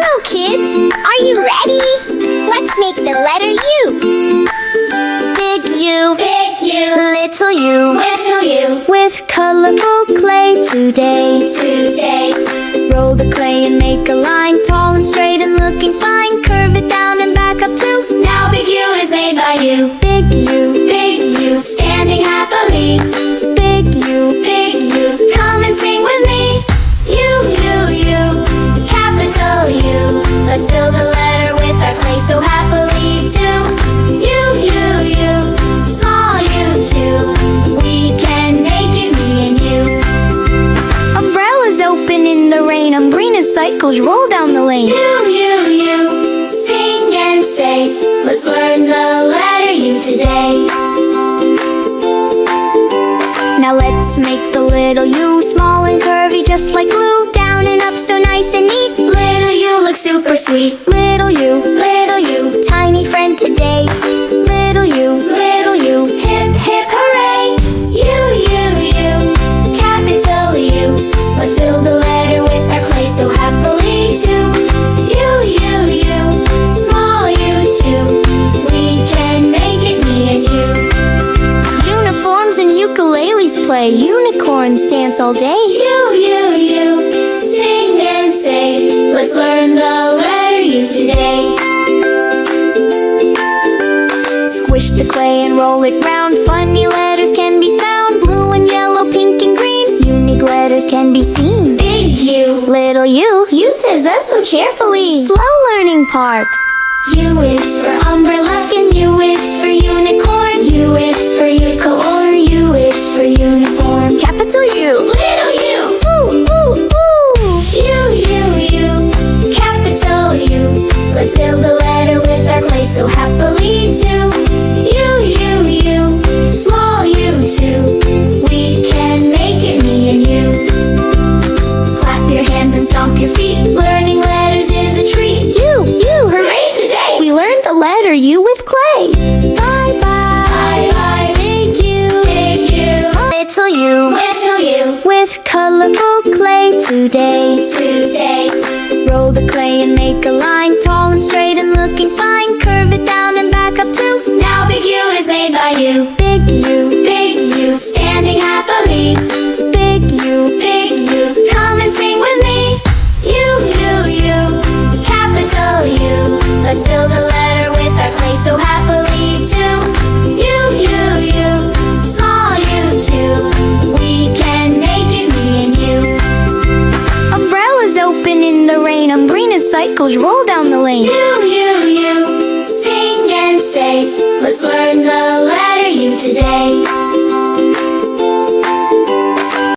Hello, kids! Are you ready? Let's make the letter U. Big U, big U, little U, little U, with colorful clay today. Roll the clay and make a line, tall and straight and looking fine. Curve it down and back up too. Now big U is made by you. Big U, standing happily. Big U, come and sing with me. U, capital U. Let's build a letter with our clay so happily too. U, small U too. We can make it, me and you. Umbrellas open in the rain, umbrina cycles roll down the lane. U, sing and say, let's learn the letter U today. Now let's make the little U small and curvy just like glue. Down and up so nice and neat. Little U looks super sweet. Little U, tiny friend today. Little U, hip hip hooray. U, capital U. Let's build a letter with our clay so happily too. U, small U too. We can make it, me and you. Uniforms and ukuleles play. Unicorns dance all day. U, sing and say, let's learn the letter U today. Squish the clay and roll it round. Funny letters can be found. Blue and yellow, pink and green. Unique letters can be seen. Big U, little U says us so cheerfully. Slow learning part. U is for umbrella and U is for unicorn. U is for ukulele, U is for uniform. Capital U, little U, ooh, ooh, ooh. U, capital U. Let's build a letter with our clay so happily too. U, small U too. We can make it, me and you. Clap your hands and stomp your feet. Learning letters is a treat. U, hooray today! We learned the letter U with clay. Bye bye, big U, little U, with colorful clay today. Roll the clay and make a line, tall and straight and looking fine. Curve it down and back up too. Now big U is made by you. Big U, standing happily. Big U, come and sing with me. U, capital U. Let's build a letter with our clay so happily too. U, small U too. We can make it, me and you. Umbrellas open in the rain, umbrina cycles roll down the lane. U, sing and say, let's learn the letter U today.